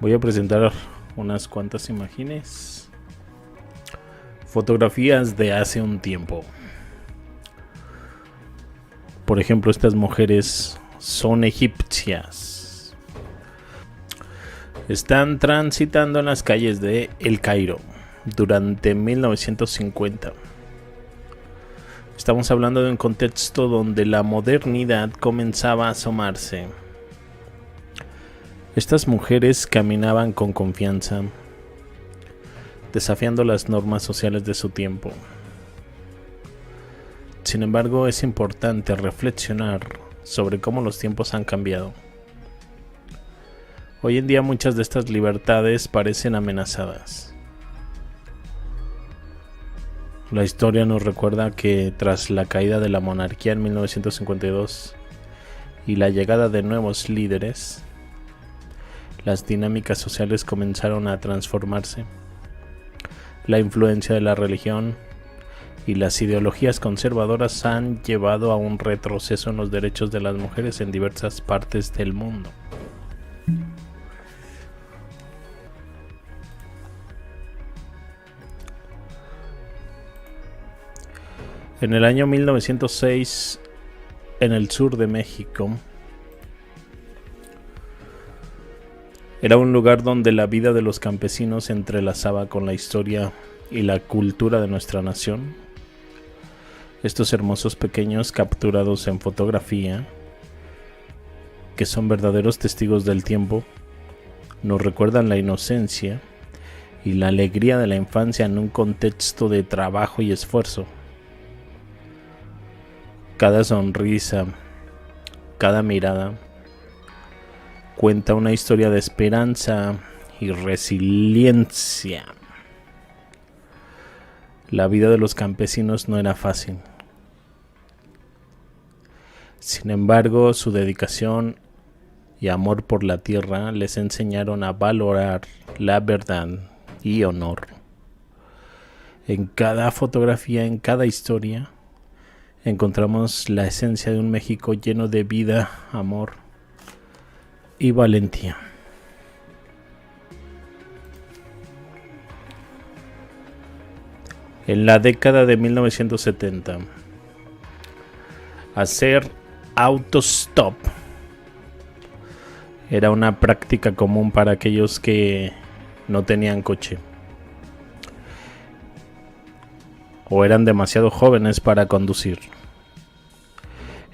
Voy a presentar unas cuantas imágenes. Fotografías de hace un tiempo. Por ejemplo, estas mujeres son egipcias. Están transitando en las calles de El Cairo durante 1950. Estamos hablando de un contexto donde la modernidad comenzaba a asomarse. Estas mujeres caminaban con confianza, desafiando las normas sociales de su tiempo. Sin embargo, es importante reflexionar sobre cómo los tiempos han cambiado. Hoy en día muchas de estas libertades parecen amenazadas. La historia nos recuerda que tras la caída de la monarquía en 1952 y la llegada de nuevos líderes, las dinámicas sociales comenzaron a transformarse. La influencia de la religión y las ideologías conservadoras han llevado a un retroceso en los derechos de las mujeres en diversas partes del mundo. En el año 1906, en el sur de México, era un lugar donde la vida de los campesinos se entrelazaba con la historia y la cultura de nuestra nación. Estos hermosos pequeños capturados en fotografía, que son verdaderos testigos del tiempo, nos recuerdan la inocencia y la alegría de la infancia en un contexto de trabajo y esfuerzo. Cada sonrisa, cada mirada, cuenta una historia de esperanza y resiliencia. La vida de los campesinos no era fácil. Sin embargo, su dedicación y amor por la tierra les enseñaron a valorar la verdad y honor. En cada fotografía, en cada historia, encontramos la esencia de un México lleno de vida, amor y valentía. En la década de 1970, hacer autostop era una práctica común para aquellos que no tenían coche o eran demasiado jóvenes para conducir.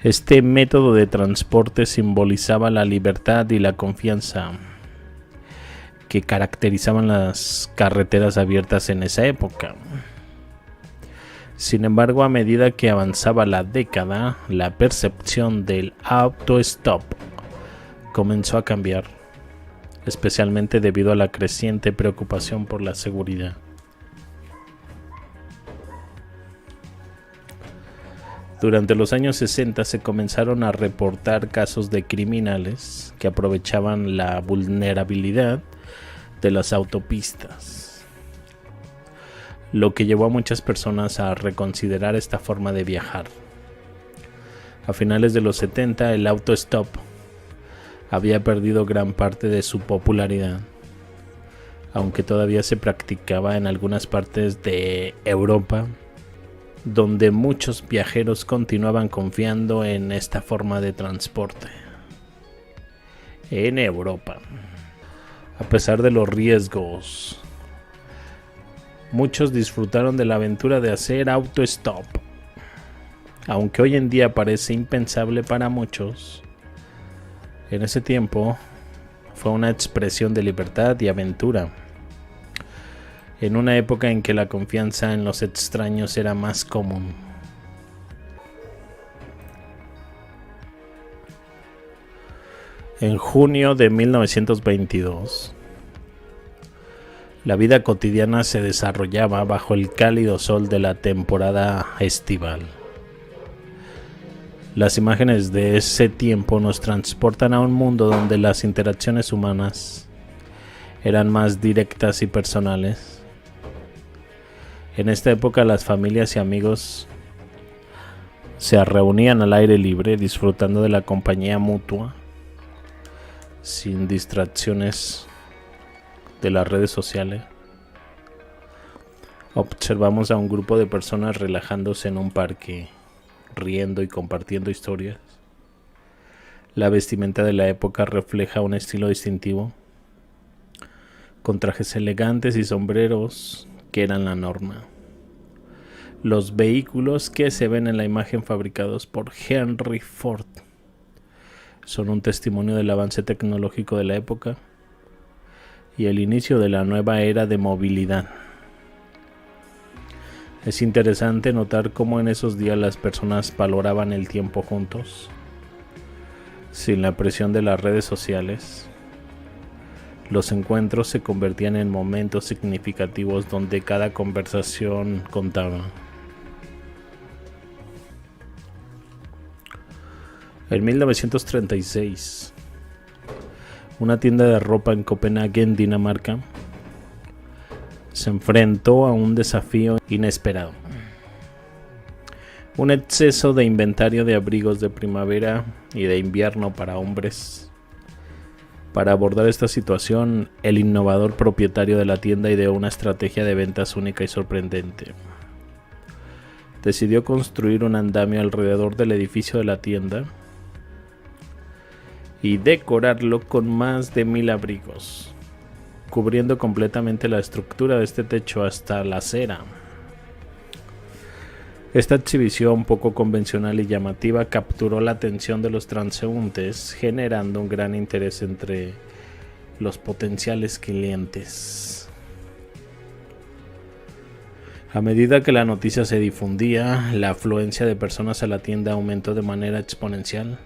Este método de transporte simbolizaba la libertad y la confianza que caracterizaban las carreteras abiertas en esa época. Sin embargo, a medida que avanzaba la década, la percepción del autostop comenzó a cambiar, especialmente debido a la creciente preocupación por la seguridad. Durante los años 60 se comenzaron a reportar casos de criminales que aprovechaban la vulnerabilidad de las autopistas, lo que llevó a muchas personas a reconsiderar esta forma de viajar. A finales de los 70, el autostop había perdido gran parte de su popularidad, aunque todavía se practicaba en algunas partes de Europa, donde muchos viajeros continuaban confiando en esta forma de transporte. En Europa, a pesar de los riesgos, muchos disfrutaron de la aventura de hacer autostop. Aunque hoy en día parece impensable para muchos, en ese tiempo fue una expresión de libertad y aventura. En una época en que la confianza en los extraños era más común. En junio de 1922, la vida cotidiana se desarrollaba bajo el cálido sol de la temporada estival. Las imágenes de ese tiempo nos transportan a un mundo donde las interacciones humanas eran más directas y personales. En esta época las familias y amigos se reunían al aire libre disfrutando de la compañía mutua, sin distracciones de las redes sociales, observamos a un grupo de personas relajándose en un parque, riendo y compartiendo historias. La vestimenta de la época refleja un estilo distintivo, con trajes elegantes y sombreros que eran la norma. Los vehículos que se ven en la imagen fabricados por Henry Ford son un testimonio del avance tecnológico de la época y el inicio de la nueva era de movilidad. Es interesante notar cómo en esos días las personas valoraban el tiempo juntos, sin la presión de las redes sociales. Los encuentros se convertían en momentos significativos donde cada conversación contaba. En 1936, una tienda de ropa en Copenhague, Dinamarca, se enfrentó a un desafío inesperado. Un exceso de inventario de abrigos de primavera y de invierno para hombres. Para abordar esta situación, el innovador propietario de la tienda ideó una estrategia de ventas única y sorprendente. Decidió construir un andamio alrededor del edificio de la tienda y decorarlo con más de 1000 abrigos, cubriendo completamente la estructura de este techo hasta la acera. Esta exhibición poco convencional y llamativa capturó la atención de los transeúntes, generando un gran interés entre los potenciales clientes. A medida que la noticia se difundía, la afluencia de personas a la tienda aumentó de manera exponencial.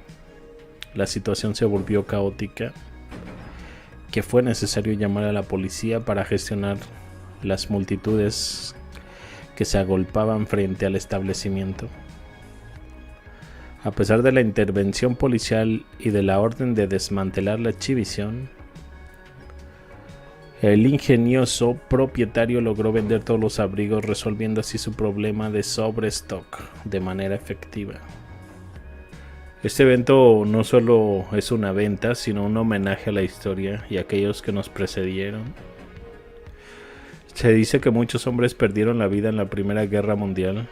La situación se volvió caótica, que fue necesario llamar a la policía para gestionar las multitudes que se agolpaban frente al establecimiento. A pesar de la intervención policial y de la orden de desmantelar la exhibición, el ingenioso propietario logró vender todos los abrigos, resolviendo así su problema de sobrestock de manera efectiva. Este evento no solo es una venta, sino un homenaje a la historia y a aquellos que nos precedieron. Se dice que muchos hombres perdieron la vida en la Primera Guerra Mundial.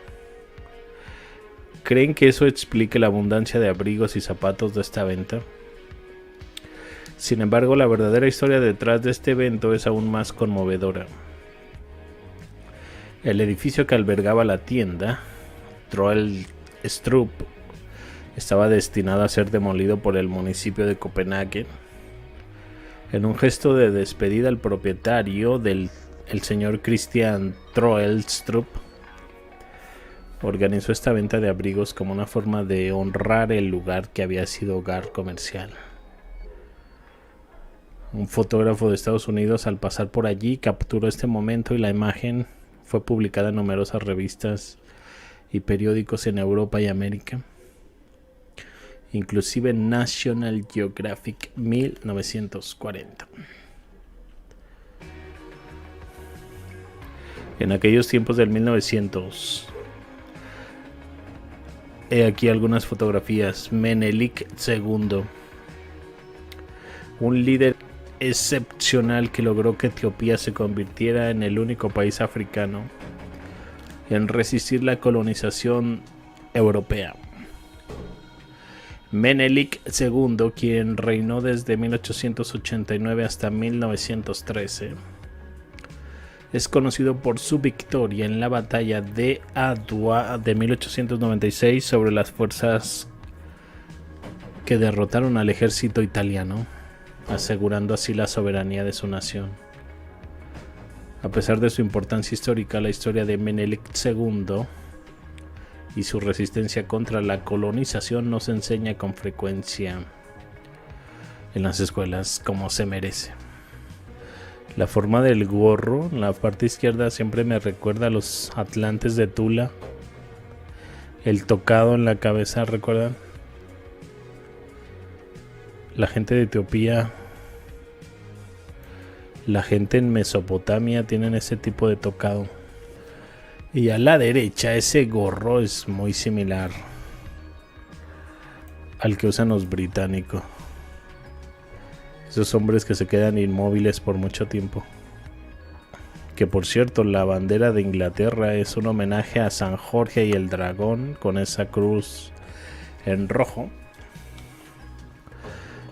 ¿Creen que eso explique la abundancia de abrigos y zapatos de esta venta? Sin embargo, la verdadera historia detrás de este evento es aún más conmovedora. El edificio que albergaba la tienda, Troel Strup, estaba destinado a ser demolido por el municipio de Copenhague. En un gesto de despedida, el propietario, el señor Christian Troelstrup, organizó esta venta de abrigos como una forma de honrar el lugar que había sido hogar comercial. Un fotógrafo de Estados Unidos, al pasar por allí, capturó este momento y la imagen fue publicada en numerosas revistas y periódicos en Europa y América, inclusive National Geographic 1940. En aquellos tiempos del 1900, he aquí algunas fotografías. Menelik II, un líder excepcional que logró que Etiopía se convirtiera en el único país africano en resistir la colonización europea. Menelik II, quien reinó desde 1889 hasta 1913, es conocido por su victoria en la batalla de Adwa de 1896 sobre las fuerzas que derrotaron al ejército italiano, asegurando así la soberanía de su nación. A pesar de su importancia histórica, la historia de Menelik II y su resistencia contra la colonización no se enseña con frecuencia en las escuelas como se merece. La forma del gorro, en la parte izquierda, siempre me recuerda a los atlantes de Tula. El tocado en la cabeza, ¿recuerdan? La gente de Etiopía, la gente en Mesopotamia tienen ese tipo de tocado. Y a la derecha ese gorro es muy similar al que usan los británicos. Esos hombres que se quedan inmóviles por mucho tiempo. Que por cierto, la bandera de Inglaterra es un homenaje a San Jorge y el dragón con esa cruz en rojo.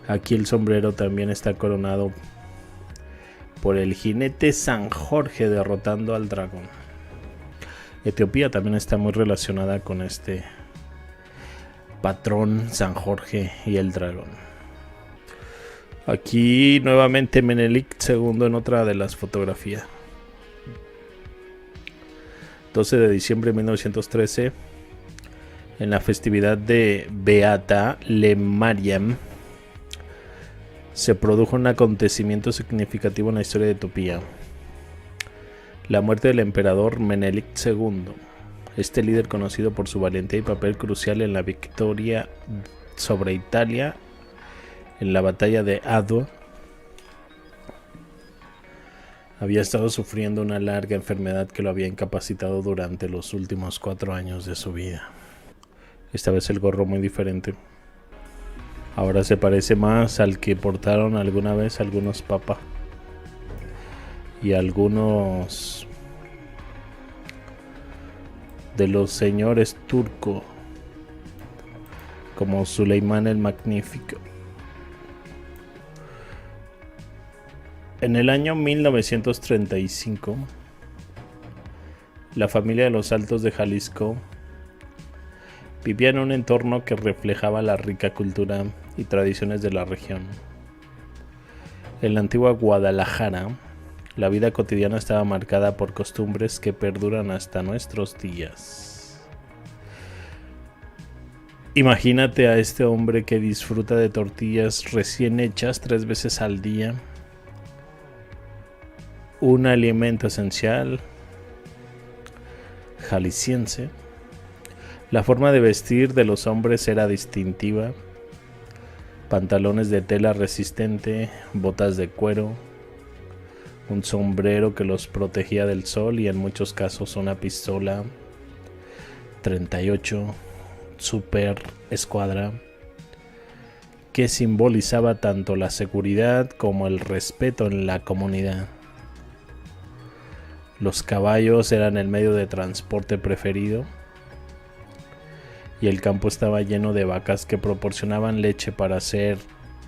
Aquí el sombrero también está coronado por el jinete San Jorge derrotando al dragón. Etiopía también está muy relacionada con este patrón San Jorge y el dragón. Aquí nuevamente Menelik II en otra de las fotografías. 12 de diciembre de 1913, en la festividad de Beata Le Mariam, se produjo un acontecimiento significativo en la historia de Etiopía. La muerte del emperador Menelik II. Este líder, conocido por su valentía y papel crucial en la victoria sobre Italia en la batalla de Adwa, había estado sufriendo una larga enfermedad que lo había incapacitado durante los últimos 4 años de su vida. Esta vez el gorro muy diferente. Ahora se parece más al que portaron alguna vez algunos papas y algunos de los señores turcos, como Suleimán el Magnífico. En el año 1935, la familia de los Altos de Jalisco vivía en un entorno que reflejaba la rica cultura y tradiciones de la región. En la antigua Guadalajara, la vida cotidiana estaba marcada por costumbres que perduran hasta nuestros días. Imagínate a este hombre que disfruta de tortillas recién hechas 3 veces al día, un alimento esencial jalisciense. La forma de vestir de los hombres era distintiva: pantalones de tela resistente, botas de cuero, un sombrero que los protegía del sol y en muchos casos una pistola 38 Super Escuadra que simbolizaba tanto la seguridad como el respeto en la comunidad. Los caballos eran el medio de transporte preferido y el campo estaba lleno de vacas que proporcionaban leche para hacer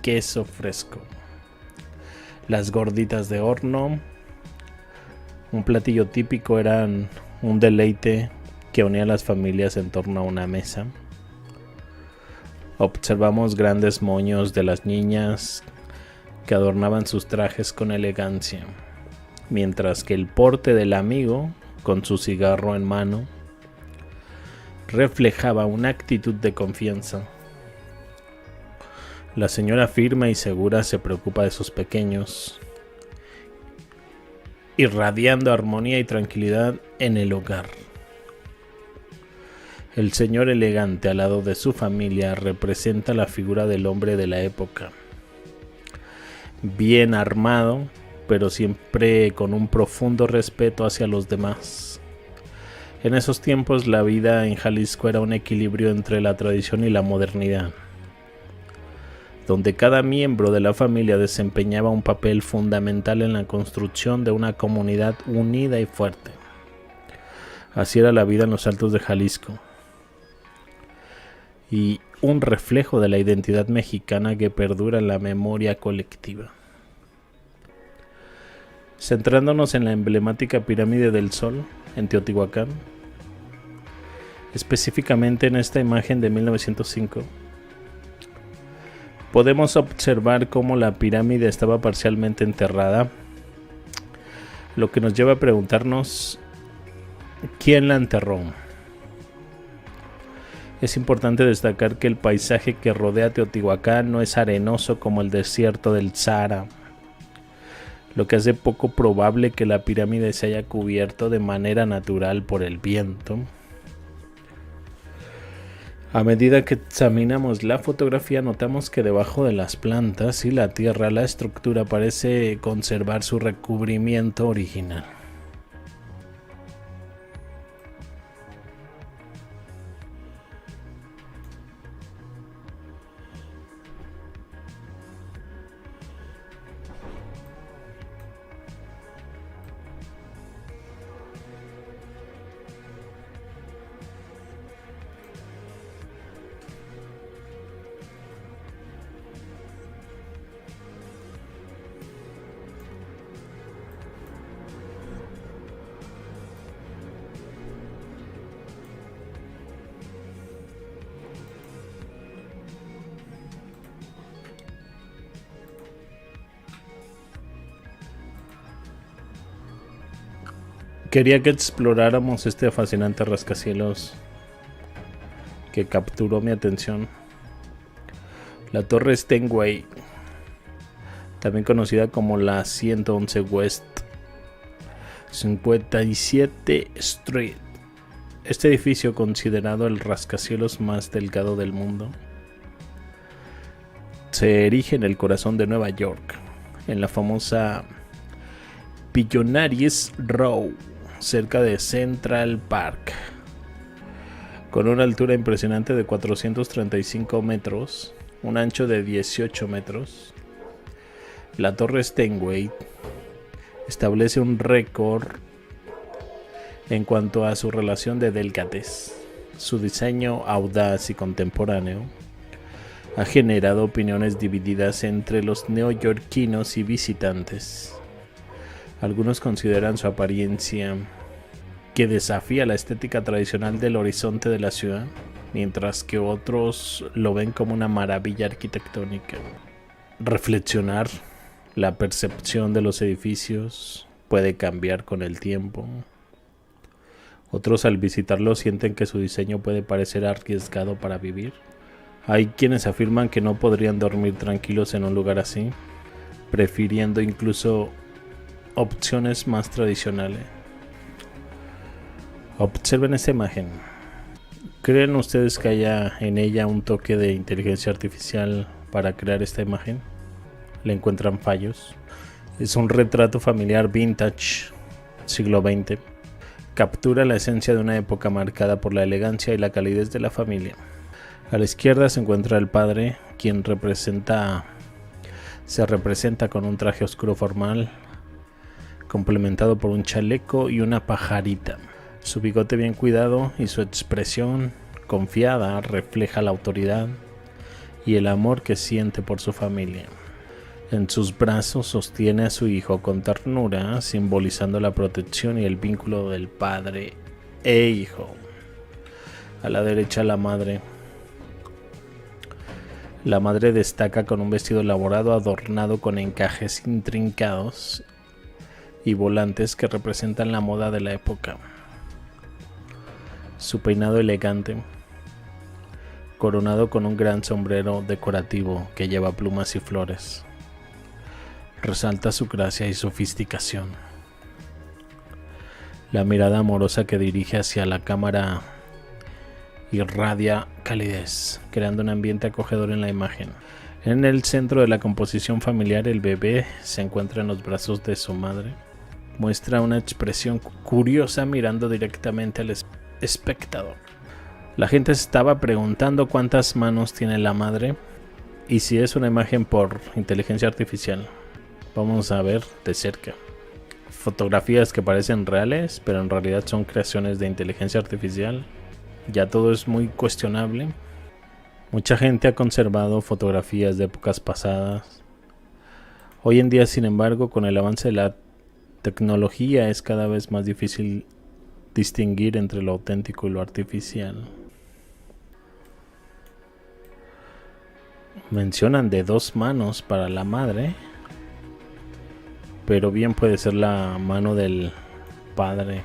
queso fresco. Las gorditas de horno, un platillo típico, eran un deleite que unía a las familias en torno a una mesa. Observamos grandes moños de las niñas que adornaban sus trajes con elegancia, mientras que el porte del amigo, con su cigarro en mano, reflejaba una actitud de confianza. La señora firme y segura se preocupa de sus pequeños, irradiando armonía y tranquilidad en el hogar. El señor elegante al lado de su familia representa la figura del hombre de la época, bien armado, pero siempre con un profundo respeto hacia los demás. En esos tiempos la vida en Jalisco era un equilibrio entre la tradición y la modernidad, donde cada miembro de la familia desempeñaba un papel fundamental en la construcción de una comunidad unida y fuerte. Así era la vida en los Altos de Jalisco, y un reflejo de la identidad mexicana que perdura en la memoria colectiva. Centrándonos en la emblemática Pirámide del Sol en Teotihuacán, específicamente en esta imagen de 1905, podemos observar cómo la pirámide estaba parcialmente enterrada, lo que nos lleva a preguntarnos quién la enterró. Es importante destacar que el paisaje que rodea Teotihuacán no es arenoso como el desierto del Sahara, lo que hace poco probable que la pirámide se haya cubierto de manera natural por el viento. A medida que examinamos la fotografía, notamos que debajo de las plantas y la tierra la estructura parece conservar su recubrimiento original. Quería que exploráramos este fascinante rascacielos que capturó mi atención. La Torre Steinway, también conocida como la 111 West 57 Street. Este edificio, considerado el rascacielos más delgado del mundo, se erige en el corazón de Nueva York, en la famosa Billionaire's Row, cerca de Central Park. Con una altura impresionante de 435 metros, un ancho de 18 metros, la Torre Steinway establece un récord en cuanto a su relación de delgadez. Su diseño audaz y contemporáneo ha generado opiniones divididas entre los neoyorquinos y visitantes. Algunos consideran su apariencia que desafía la estética tradicional del horizonte de la ciudad, mientras que otros lo ven como una maravilla arquitectónica. Reflexionar la percepción de los edificios puede cambiar con el tiempo. Otros al visitarlo sienten que su diseño puede parecer arriesgado para vivir. Hay quienes afirman que no podrían dormir tranquilos en un lugar así, prefiriendo incluso opciones más tradicionales. Observen esta imagen. ¿Creen ustedes que haya en ella un toque de inteligencia artificial para crear esta imagen? ¿Le encuentran fallos? Es un retrato familiar vintage, siglo XX. Captura la esencia de una época marcada por la elegancia y la calidez de la familia. A la izquierda se encuentra el padre, quien se representa con un traje oscuro formal, complementado por un chaleco y una pajarita. Su bigote bien cuidado y su expresión confiada refleja la autoridad y el amor que siente por su familia. En sus brazos sostiene a su hijo con ternura, simbolizando la protección y el vínculo del padre e hijo. A la derecha la madre. La madre destaca con un vestido elaborado adornado con encajes intrincados y volantes que representan la moda de la época. Su peinado elegante, coronado con un gran sombrero decorativo que lleva plumas y flores, resalta su gracia y sofisticación. La mirada amorosa que dirige hacia la cámara irradia calidez, creando un ambiente acogedor en la imagen. En el centro de la composición familiar, el bebé se encuentra en los brazos de su madre. Muestra una expresión curiosa mirando directamente al espectador. La gente se estaba preguntando cuántas manos tiene la madre y si es una imagen por inteligencia artificial. Vamos a ver de cerca. Fotografías que parecen reales, pero en realidad son creaciones de inteligencia artificial. Ya todo es muy cuestionable. Mucha gente ha conservado fotografías de épocas pasadas. Hoy en día, sin embargo, con el avance de la tecnología es cada vez más difícil distinguir entre lo auténtico y lo artificial. Mencionan de 2 manos para la madre, pero bien puede ser la mano del padre.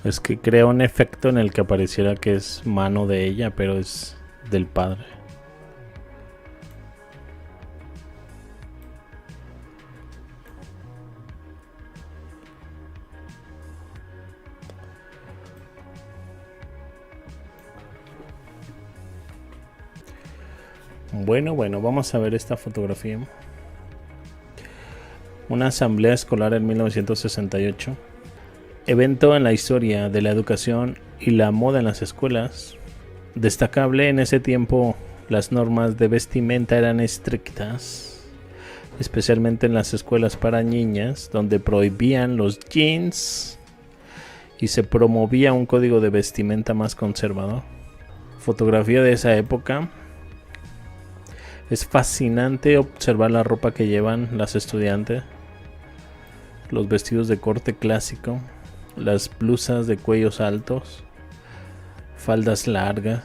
Es que crea un efecto en el que pareciera que es mano de ella, pero es del padre. Bueno, vamos a ver esta fotografía. Una asamblea escolar en 1968. Evento en la historia de la educación y la moda en las escuelas. Destacable, en ese tiempo las normas de vestimenta eran estrictas, especialmente en las escuelas para niñas, donde prohibían los jeans y se promovía un código de vestimenta más conservador. Fotografía de esa época. Es fascinante observar la ropa que llevan las estudiantes, los vestidos de corte clásico, las blusas de cuellos altos, faldas largas.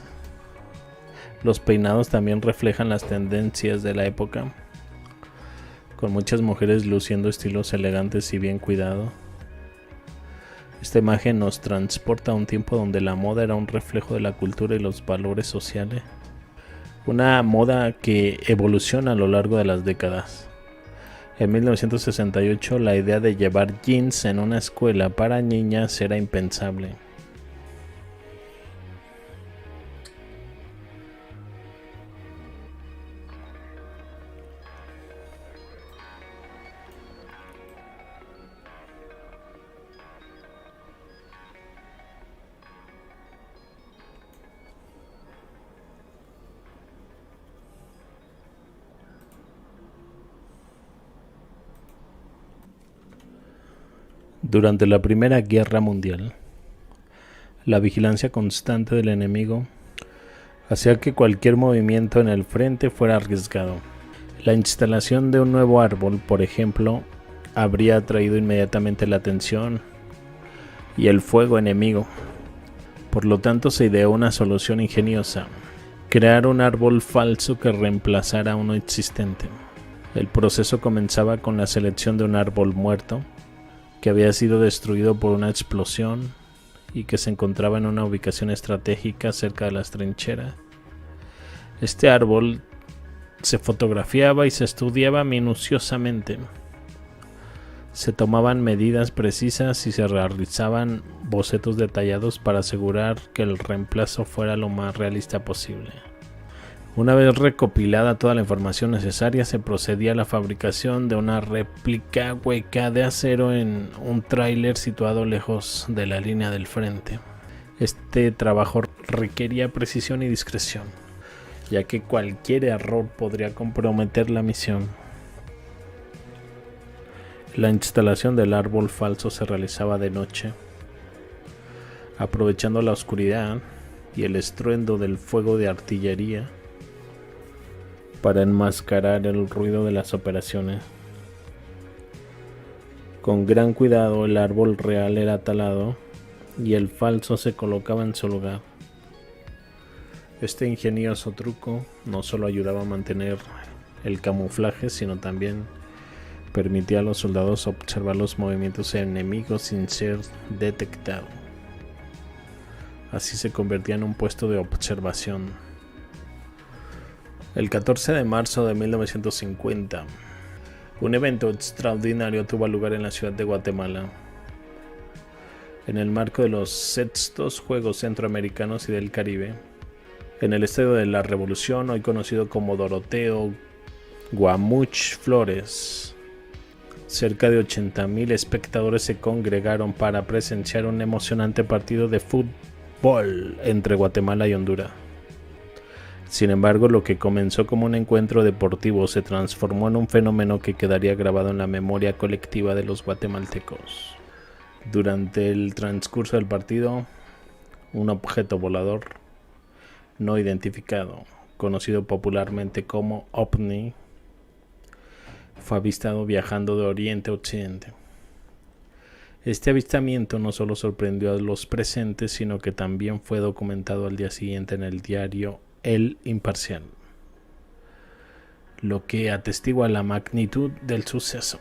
Los peinados también reflejan las tendencias de la época, con muchas mujeres luciendo estilos elegantes y bien cuidados. Esta imagen nos transporta a un tiempo donde la moda era un reflejo de la cultura y los valores sociales. Una moda que evoluciona a lo largo de las décadas. En 1968, la idea de llevar jeans en una escuela para niñas era impensable. Durante la Primera Guerra Mundial, la vigilancia constante del enemigo hacía que cualquier movimiento en el frente fuera arriesgado. La instalación de un nuevo árbol, por ejemplo, habría atraído inmediatamente la atención y el fuego enemigo. Por lo tanto, se ideó una solución ingeniosa: crear un árbol falso que reemplazara a uno existente. El proceso comenzaba con la selección de un árbol muerto que había sido destruido por una explosión y que se encontraba en una ubicación estratégica cerca de las trincheras. Este árbol se fotografiaba y se estudiaba minuciosamente. Se tomaban medidas precisas y se realizaban bocetos detallados para asegurar que el reemplazo fuera lo más realista posible. Una vez recopilada toda la información necesaria, se procedía a la fabricación de una réplica hueca de acero en un tráiler situado lejos de la línea del frente. Este trabajo requería precisión y discreción, ya que cualquier error podría comprometer la misión. La instalación del árbol falso se realizaba de noche, aprovechando la oscuridad y el estruendo del fuego de artillería para enmascarar el ruido de las operaciones. Con gran cuidado, el árbol real era talado y el falso se colocaba en su lugar. Este ingenioso truco no solo ayudaba a mantener el camuflaje, sino también permitía a los soldados observar los movimientos enemigos sin ser detectado. Así se convertía en un puesto de observación. El 14 de marzo de 1950, un evento extraordinario tuvo lugar en la ciudad de Guatemala. En el marco de los sextos Juegos Centroamericanos y del Caribe, en el Estadio de la Revolución, hoy conocido como Doroteo Guamuch Flores, cerca de 80,000 espectadores se congregaron para presenciar un emocionante partido de fútbol entre Guatemala y Honduras. Sin embargo, lo que comenzó como un encuentro deportivo se transformó en un fenómeno que quedaría grabado en la memoria colectiva de los guatemaltecos. Durante el transcurso del partido, un objeto volador no identificado, conocido popularmente como OVNI, fue avistado viajando de oriente a occidente. Este avistamiento no solo sorprendió a los presentes, sino que también fue documentado al día siguiente en el diario El Imparcial, lo que atestigua la magnitud del suceso.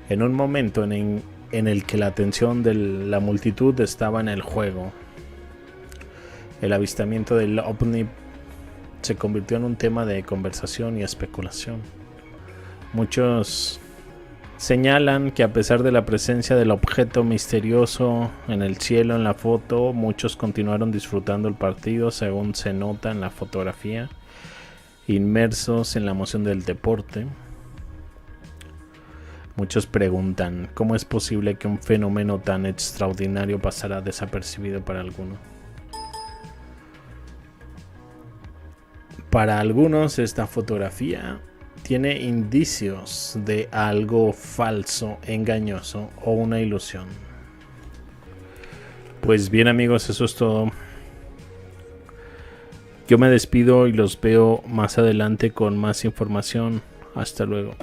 En un momento en el que la atención de la multitud estaba en el juego, el avistamiento del OVNI se convirtió en un tema de conversación y especulación. Muchos señalan que a pesar de la presencia del objeto misterioso en el cielo en la foto, muchos continuaron disfrutando el partido, según se nota en la fotografía, inmersos en la emoción del deporte. Muchos preguntan cómo es posible que un fenómeno tan extraordinario pasara desapercibido para algunos. Para algunos, esta fotografía tiene indicios de algo falso, engañoso o una ilusión. Pues bien, amigos, eso es todo. Yo me despido y los veo más adelante con más información. Hasta luego.